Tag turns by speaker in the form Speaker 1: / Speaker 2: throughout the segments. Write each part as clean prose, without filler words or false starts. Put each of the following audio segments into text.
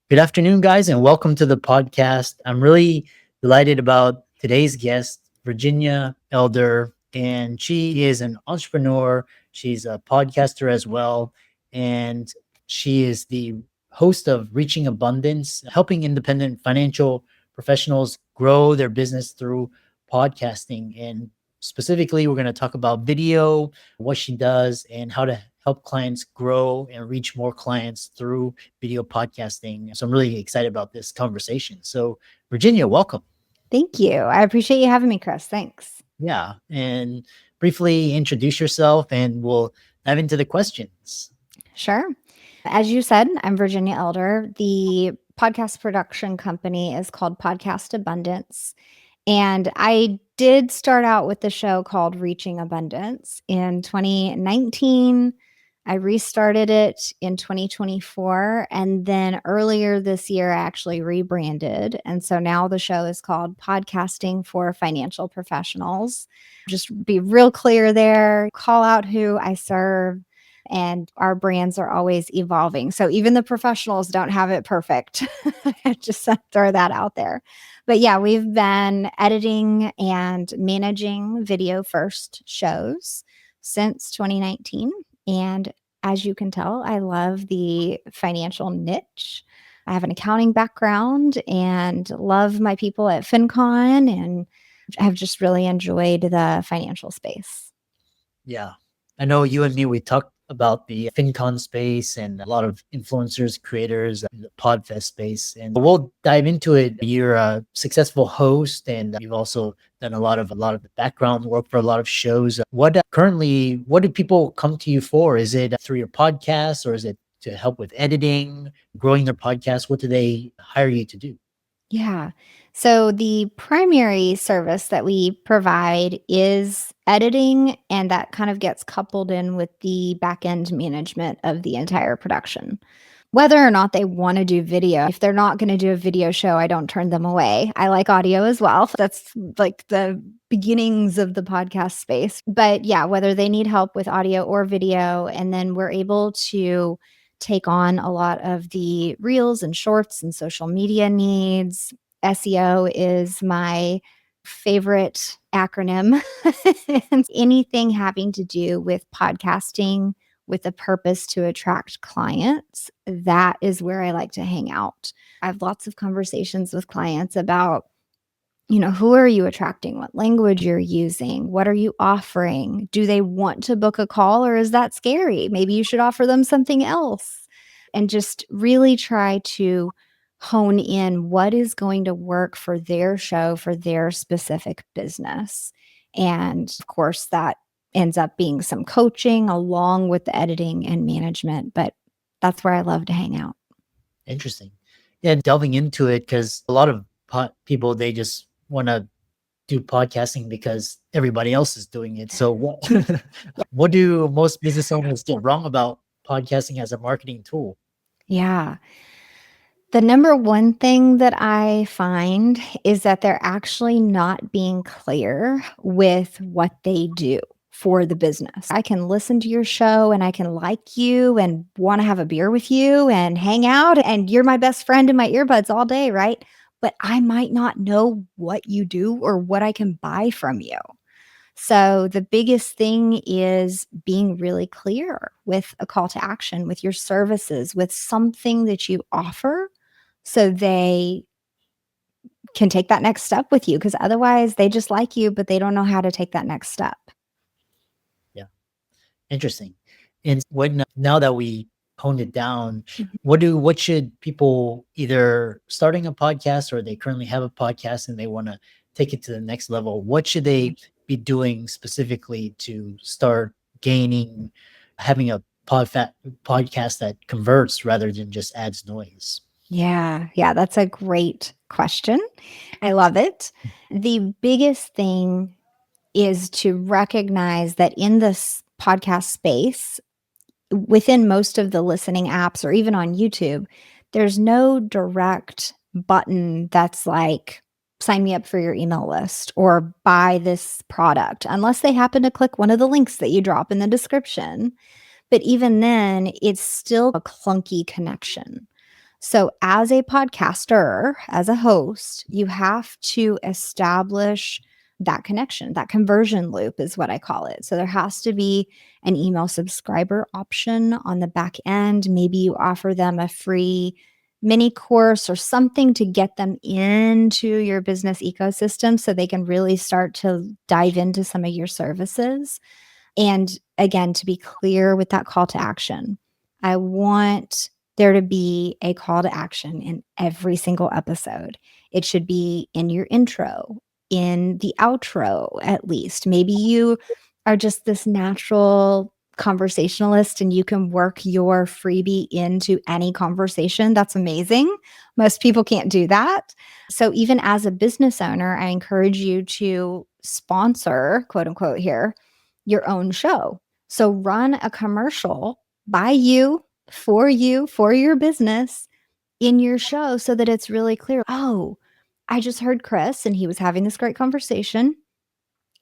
Speaker 1: Good afternoon, guys, and welcome to the podcast. I'm really delighted about today's guest, Virginia Elder, and she is an entrepreneur. She's a podcaster as well, and she is the host of Reaching Abundance, helping independent financial professionals grow their business through podcasting. And specifically, we're going to talk about video, what she does, and how to help clients grow and reach more clients through video podcasting. So I'm really excited about this conversation. So, Virginia, welcome.
Speaker 2: Thank you. I appreciate you having me, Chris. Thanks.
Speaker 1: Yeah. And briefly introduce yourself and we'll dive into the questions.
Speaker 2: Sure. As you said, I'm Virginia Elder. The podcast production company is called Podcast Abundance. And I did start out with the show called Reaching Abundance in 2019. I restarted it in 2024. And then earlier this year, I actually rebranded. And so now the show is called Podcasting for Financial Professionals. Just be real clear there, call out who I serve. And our brands are always evolving. So even the professionals don't have it perfect. Just throw that out there. But yeah, we've been editing and managing video first shows since 2019. And as you can tell, I love the financial niche. I have an accounting background and love my people at FinCon and have just really enjoyed the financial space.
Speaker 1: Yeah. I know you and me, we talked about the FinCon space and a lot of influencers, creators, the PodFest space, and we'll dive into it. You're a successful host, and you've also done a lot of the background work for a lot of shows. What do people come to you for? Is it through your podcast, or is it to help with editing, growing their podcast? What do they hire you to do?
Speaker 2: Yeah. So the primary service that we provide is editing, and that kind of gets coupled in with the back end management of the entire production. Whether or not they want to do video, if they're not going to do a video show, I don't turn them away. I like audio as well. That's like the beginnings of the podcast space. But yeah, whether they need help with audio or video, and then we're able to take on a lot of the reels and shorts and social media needs. SEO is my favorite acronym. Anything having to do with podcasting with a purpose to attract clients, that is where I like to hang out. I have lots of conversations with clients about, who are you attracting? What language you're using? What are you offering? Do they want to book a call or is that scary? Maybe you should offer them something else. And just really try to hone in what is going to work for their show, for their specific business. And of course, that ends up being some coaching along with the editing and management. But that's where I love to hang out.
Speaker 1: Interesting. Yeah, delving into it, because a lot of people, they just want to do podcasting because everybody else is doing it. So what do most business owners get wrong about podcasting as a marketing tool?
Speaker 2: Yeah. The number one thing that I find is that they're actually not being clear with what they do for the business. I can listen to your show and I can like you and want to have a beer with you and hang out, and you're my best friend in my earbuds all day, right? But I might not know what you do or what I can buy from you. So the biggest thing is being really clear with a call to action, with your services, with something that you offer, so they can take that next step with you, because otherwise they just like you, but they don't know how to take that next step.
Speaker 1: Yeah. Interesting. And now that we honed it down, what should people, either starting a podcast or they currently have a podcast and they want to take it to the next level, what should they be doing specifically to start having a podcast that converts rather than just adds noise?
Speaker 2: Yeah, that's a great question. I love it. The biggest thing is to recognize that in this podcast space, within most of the listening apps or even on YouTube, there's no direct button that's like, sign me up for your email list or buy this product, unless they happen to click one of the links that you drop in the description. But even then, it's still a clunky connection. So, as a podcaster, as a host, you have to establish that connection. That conversion loop is what I call it. So, there has to be an email subscriber option on the back end. Maybe you offer them a free mini course or something to get them into your business ecosystem so they can really start to dive into some of your services. And again, to be clear with that call to action, I want there to be a call to action in every single episode. It should be in your intro, in the outro, at least. Maybe you are just this natural conversationalist and you can work your freebie into any conversation. That's amazing. Most people can't do that. So, even as a business owner, I encourage you to sponsor, quote unquote, here your own show. So run a commercial by you, for your business in your show so that it's really clear. Oh, I just heard Chris and he was having this great conversation.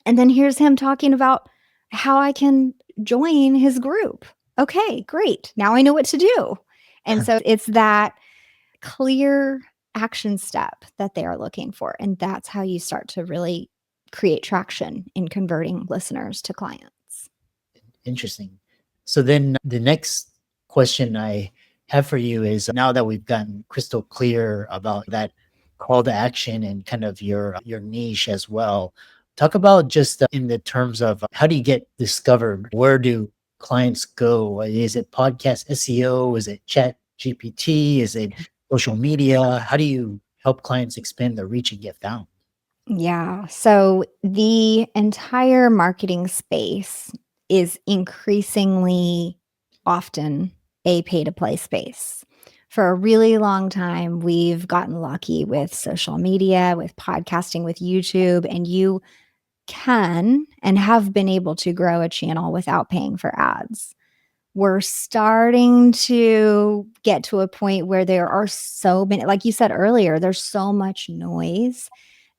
Speaker 2: And then here's him talking about how I can join his group. Okay, great. Now I know what to do. And so it's that clear action step that they are looking for. And that's how you start to really create traction in converting listeners to clients.
Speaker 1: Interesting. So then the next question I have for you is, now that we've gotten crystal clear about that call to action and kind of your niche as well, talk about just in the terms of how do you get discovered? Where do clients go? Is it podcast SEO? Is it chat GPT? Is it social media? How do you help clients expand their reach and get found?
Speaker 2: Yeah. So the entire marketing space is increasingly often a pay to play space. For a really long time, we've gotten lucky with social media, with podcasting, with YouTube, and you can and have been able to grow a channel without paying for ads. We're starting to get to a point where there are so many, like you said earlier, there's so much noise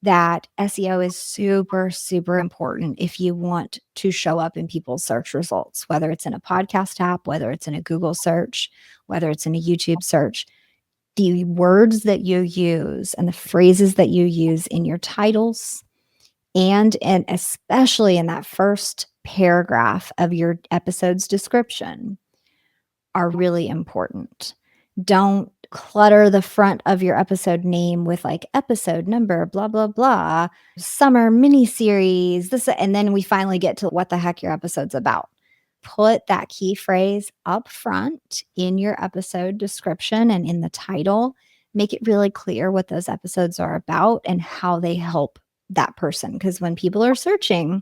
Speaker 2: that SEO is super, super important if you want to show up in people's search results, whether it's in a podcast app, whether it's in a Google search, whether it's in a YouTube search. The words that you use and the phrases that you use in your titles and especially in that first paragraph of your episode's description are really important. Don't clutter the front of your episode name with like episode number, blah, blah, blah, summer mini series, this, and then we finally get to what the heck your episode's about. Put that key phrase up front in your episode description and in the title. Make it really clear what those episodes are about and how they help that person. Because when people are searching,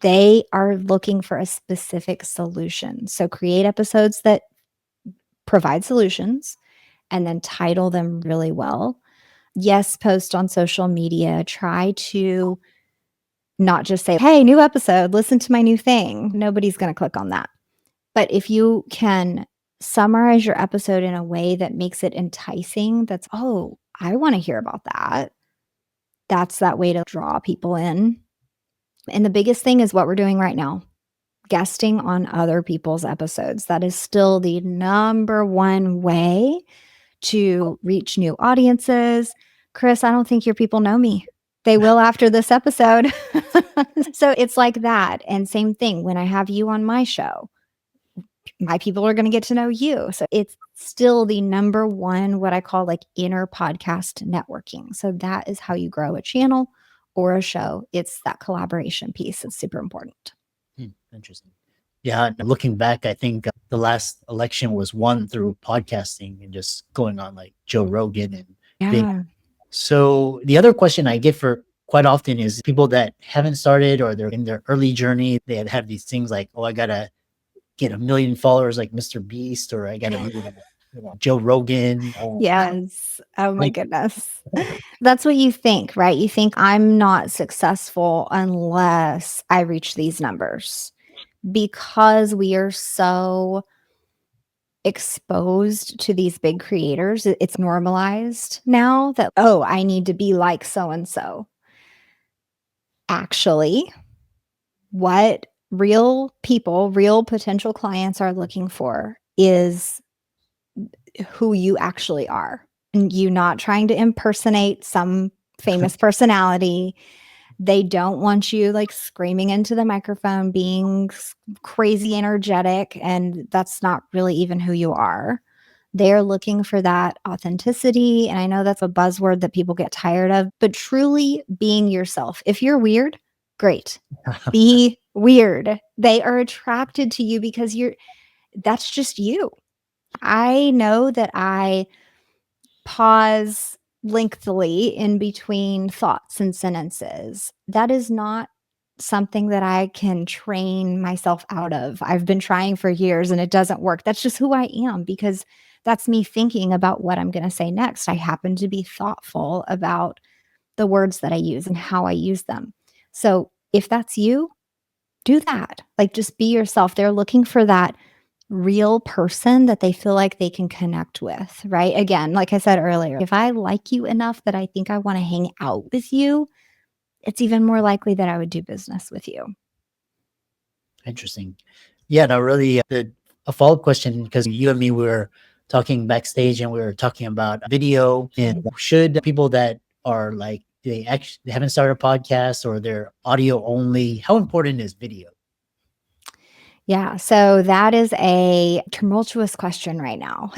Speaker 2: they are looking for a specific solution. So create episodes that provide solutions and then title them really well. Yes, post on social media. Try to not just say, hey, new episode, listen to my new thing. Nobody's going to click on that. But if you can summarize your episode in a way that makes it enticing, that's, oh, I want to hear about that. That's that way to draw people in. And the biggest thing is what we're doing right now, guesting on other people's episodes. That is still the number one way to reach new audiences. Chris, I don't think your people know me. They will after this episode. So it's like that. And same thing when I have you on my show, my people are going to get to know you. So it's still the number one, what I call like inner podcast networking. So that is how you grow a channel or a show. It's that collaboration piece. It's super important.
Speaker 1: Interesting. Yeah, looking back, I think the last election was won through podcasting and just going on like Joe Rogan and being.
Speaker 2: Yeah.
Speaker 1: So the other question I get for quite often is people that haven't started or they're in their early journey. They have these things like, oh, I gotta get 1 million followers like Mr. Beast, or I gotta be Joe Rogan.
Speaker 2: Yes. Oh my
Speaker 1: Like,
Speaker 2: goodness. That's what you think, right? You think I'm not successful unless I reach these numbers because we are so exposed to these big creators. It's normalized now that, oh, I need to be like so and so. Actually, what real people, real potential clients are looking for is who you actually are, and you not trying to impersonate some famous personality. They don't want you like screaming into the microphone, being crazy energetic, and that's not really even who you are. They're looking for that authenticity. And I know that's a buzzword that people get tired of, but truly being yourself. If you're weird, great. Be weird. They are attracted to you because that's just you. I know that I pause lengthily in between thoughts and sentences. That is not something that I can train myself out of. I've been trying for years and it doesn't work. That's just who I am because that's me thinking about what I'm going to say next. I happen to be thoughtful about the words that I use and how I use them. So if that's you, do that. Like just be yourself. They're looking for that real person that they feel like they can connect with, right? Again, like I said earlier, if I like you enough that I think I want to hang out with you, it's even more likely that I would do business with you.
Speaker 1: Interesting. Yeah, no, really, a follow-up question, because you and me were talking backstage and we were talking about video, and should people that are like, they haven't started a podcast or they're audio only, how important is video?
Speaker 2: Yeah, so that is a tumultuous question right now.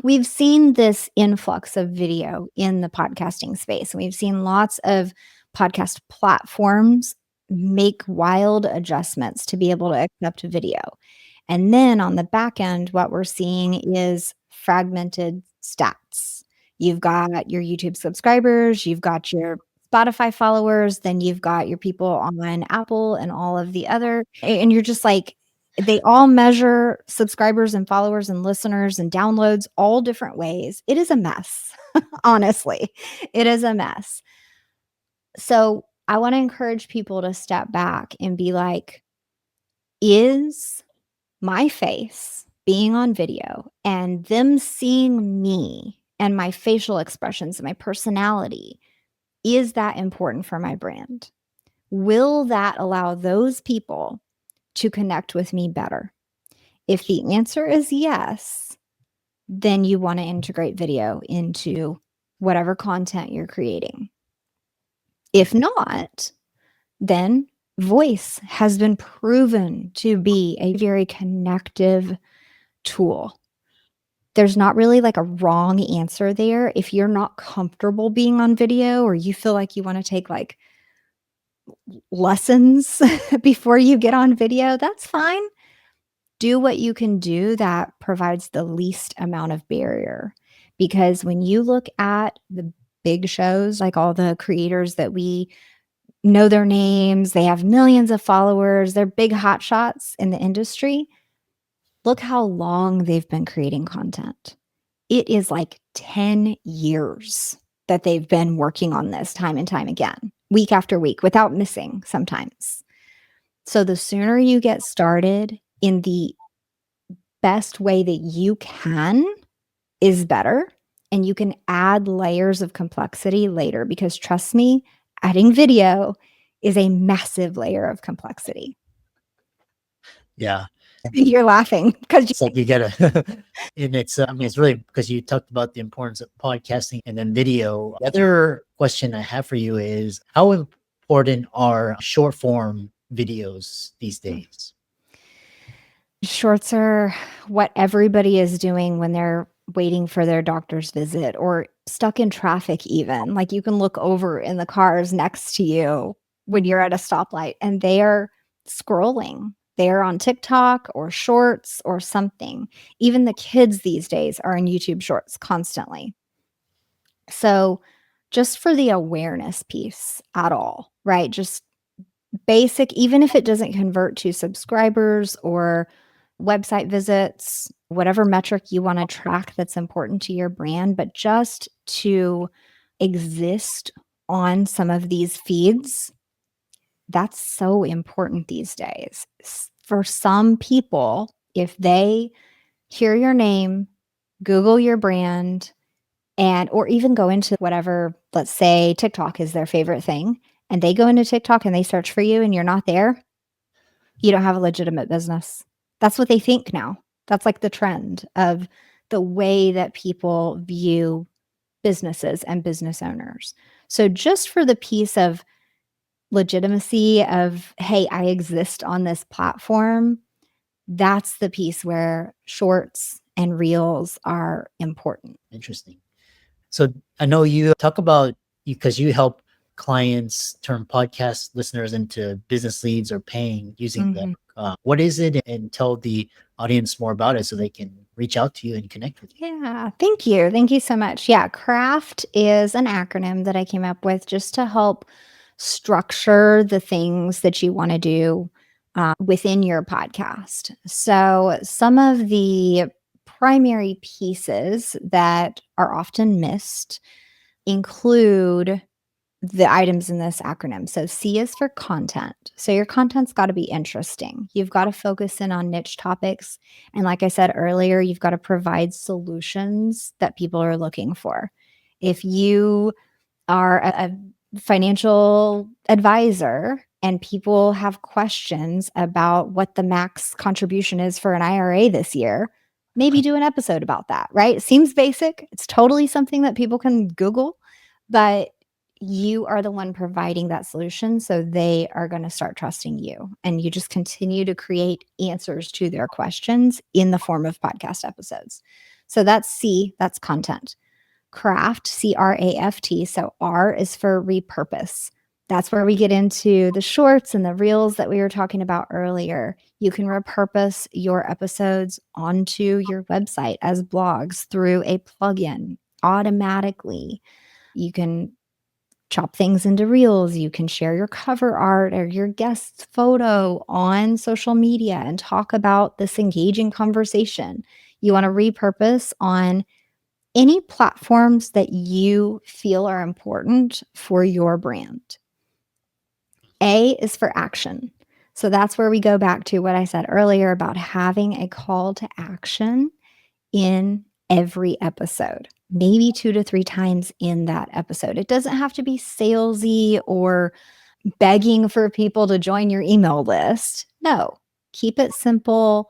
Speaker 2: We've seen this influx of video in the podcasting space. We've seen lots of podcast platforms make wild adjustments to be able to accept video. And then on the back end, what we're seeing is fragmented stats. You've got your YouTube subscribers, you've got your Spotify followers, then you've got your people on Apple and all of the other, and you're just like, they all measure subscribers and followers and listeners and downloads all different ways. It is a mess. Honestly, it is a mess. So I want to encourage people to step back and be like, is my face being on video and them seeing me and my facial expressions and my personality, is that important for my brand? Will that allow those people to connect with me better? If the answer is yes, then you want to integrate video into whatever content you're creating. If not, then voice has been proven to be a very connective tool. There's not really like a wrong answer there. If you're not comfortable being on video or you feel like you want to take like lessons before you get on video, that's fine. Do what you can do that provides the least amount of barrier. Because when you look at the big shows, like all the creators that we know their names, they have millions of followers, they're big hotshots in the industry. Look how long they've been creating content. It is like 10 years that they've been working on this time and time again, week after week, without missing sometimes. So the sooner you get started in the best way that you can is better. And you can add layers of complexity later, because trust me, adding video is a massive layer of complexity.
Speaker 1: Yeah.
Speaker 2: You're laughing because
Speaker 1: It's like you gotta, and it's, I mean, it's really because you talked about the importance of podcasting and then video. The other question I have for you is, how important are short form videos these days?
Speaker 2: shorts are what everybody is doing when they're waiting for their doctor's visit or stuck in traffic even. Like you can look over in the cars next to you when you're at a stoplight and they are scrolling. They're on TikTok or shorts or something. Even the kids these days are in YouTube shorts constantly. So just for the awareness piece at all, right? Just basic, even if it doesn't convert to subscribers or website visits, whatever metric you want to track that's important to your brand, but just to exist on some of these feeds, that's so important these days. For some people, if they hear your name, Google your brand, and or even go into whatever, let's say TikTok is their favorite thing, and they go into TikTok and they search for you and you're not there, you don't have a legitimate business. That's what they think now. That's like the trend of the way that people view businesses and business owners. So just for the piece of legitimacy of, hey, I exist on this platform, that's the piece where shorts and reels are important.
Speaker 1: Interesting. So I know you talk about because you help clients turn podcast listeners into business leads or paying using them. What is it? And tell the audience more about it so they can reach out to you and connect with you.
Speaker 2: Yeah, thank you. Thank you so much. Yeah, CRAFT is an acronym that I came up with just to help structure the things that you want to do within your podcast. So, some of the primary pieces that are often missed include the items in this acronym. So C is for content. So your content's got to be interesting. You've got to focus in on niche topics. And like I said earlier, you've got to provide solutions that people are looking for. If you are a financial advisor and people have questions about what the max contribution is for an IRA this year, maybe do an episode about that, right? It seems basic. It's totally something that people can Google, but you are the one providing that solution. So they are going to start trusting you. And you just continue to create answers to their questions in the form of podcast episodes. So that's C, that's content. Craft, CRAFT. So R is for repurpose. That's where we get into the shorts and the reels that we were talking about earlier. You can repurpose your episodes onto your website as blogs through a plugin automatically. You can chop things into reels. You can share your cover art or your guest's photo on social media and talk about this engaging conversation. You want to repurpose on any platforms that you feel are important for your brand. A is for action. So that's where we go back to what I said earlier about having a call to action in every episode, maybe 2 to 3 times in that episode. It doesn't have to be salesy or begging for people to join your email list. No, keep it simple.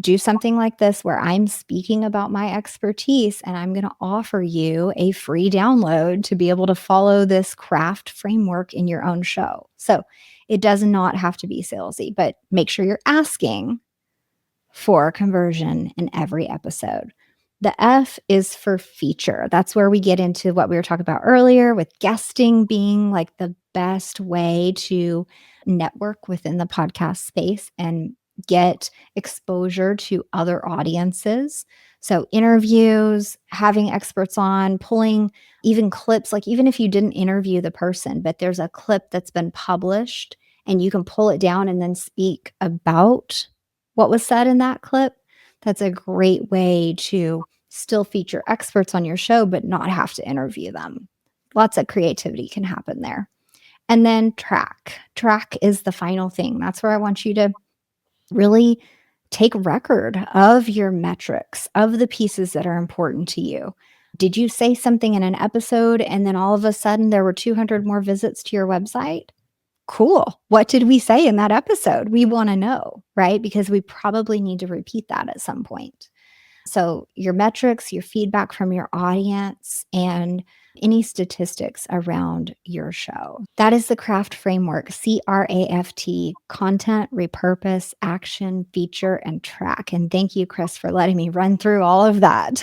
Speaker 2: Do something like this where I'm speaking about my expertise and I'm going to offer you a free download to be able to follow this craft framework in your own show. So it does not have to be salesy, but make sure you're asking for conversion in every episode. The F is for feature. That's where we get into what we were talking about earlier with guesting being like the best way to network within the podcast space and get exposure to other audiences. So, interviews, having experts on, pulling even clips, like even if you didn't interview the person, but there's a clip that's been published and you can pull it down and then speak about what was said in that clip. That's a great way to still feature experts on your show, but not have to interview them. Lots of creativity can happen there. And then track. Track is the final thing. That's where I want you to really take record of your metrics, of the pieces that are important to you. Did you say something in an episode and then all of a sudden there were 200 more visits to your website? Cool. What did we say in that episode? We want to know, right? Because we probably need to repeat that at some point. So, your metrics, your feedback from your audience, and any statistics around your show. That is the craft framework, CRAFT, content, repurpose, action, feature, and track. And thank you, Chris, for letting me run through all of that.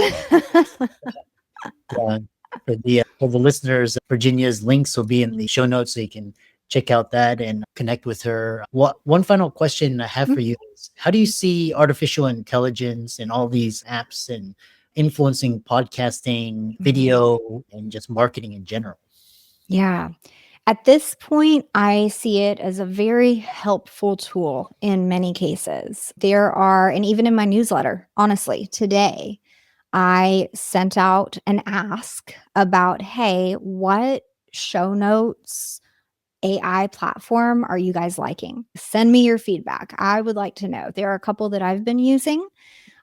Speaker 1: Yeah. For the listeners, Virginia's links will be in the show notes so you can check out that and connect with her. One final question I have for you is, how do you see artificial intelligence and all these apps and influencing podcasting, video, and just marketing in general?
Speaker 2: Yeah. At this point, I see it as a very helpful tool in many cases. There are, and even in my newsletter, honestly, today, I sent out an ask about, hey, what show notes AI platform are you guys liking? Send me your feedback. I would like to know. There are a couple that I've been using.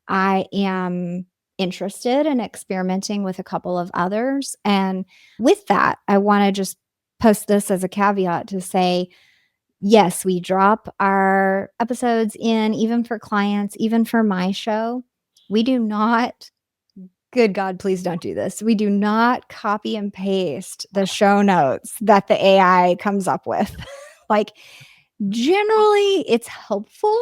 Speaker 2: I am interested in experimenting with a couple of others. And with that, I want to just post this as a caveat to say, yes, we drop our episodes in, even for clients, even for my show. We do not Good God, please don't do this. We do not copy and paste the show notes that the AI comes up with. Like, generally, it's helpful,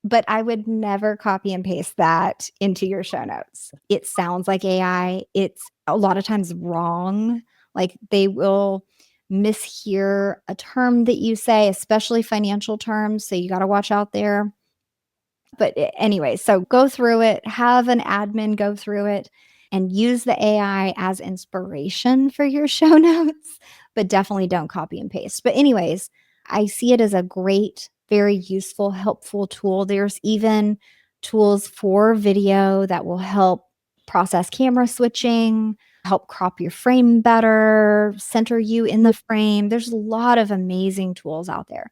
Speaker 2: but I would never copy and paste that into your show notes. It sounds like AI. It's a lot of times wrong. Like, they will mishear a term that you say, especially financial terms. So you got to watch out there. But anyway, so go through it, have an admin go through it, and use the AI as inspiration for your show notes, but definitely don't copy and paste. But, anyways, I see it as a great, very useful, helpful tool. There's even tools for video that will help process camera switching, help crop your frame better, center you in the frame. There's a lot of amazing tools out there.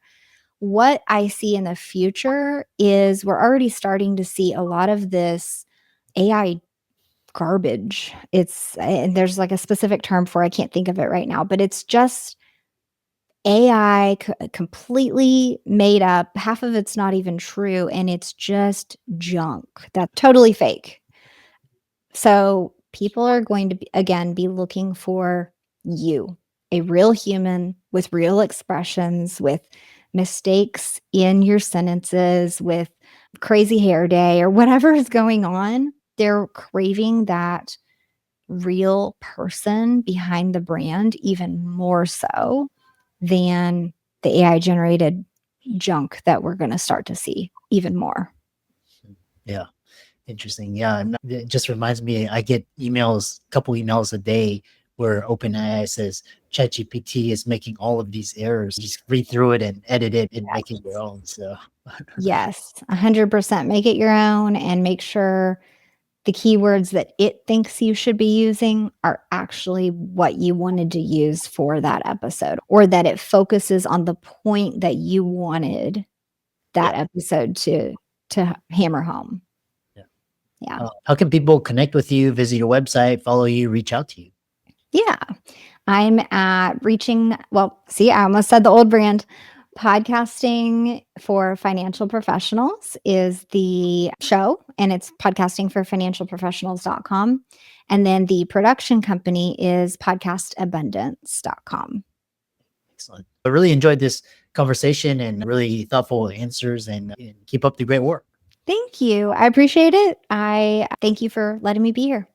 Speaker 2: What I see in the future is we're already starting to see a lot of this AI garbage. And there's like a specific term for it. I can't think of it right now, but it's just AI completely made up. Half of it's not even true, and it's just junk. That's totally fake. So people are going to be looking for you, a real human with real expressions, with mistakes in your sentences, with crazy hair day or whatever is going on. They're craving that real person behind the brand even more so than the AI generated junk that we're going to start to see even more.
Speaker 1: Yeah. Interesting. Yeah. It just reminds me, I get emails, a couple emails a day where OpenAI says ChatGPT is making all of these errors. Just read through it and edit it and make it your own. So
Speaker 2: yes, 100% make it your own, and make sure the keywords that it thinks you should be using are actually what you wanted to use for that episode, or that it focuses on the point that you wanted that episode to hammer home. Yeah.
Speaker 1: How can people connect with you, visit your website, follow you, reach out to you?
Speaker 2: Yeah. I'm at I almost said the old brand. Podcasting for Financial Professionals is the show, and it's podcastingforfinancialprofessionals.com. And then the production company is podcastabundance.com.
Speaker 1: Excellent. I really enjoyed this conversation and really thoughtful answers, and keep up the great work.
Speaker 2: Thank you. I appreciate it. I thank you for letting me be here.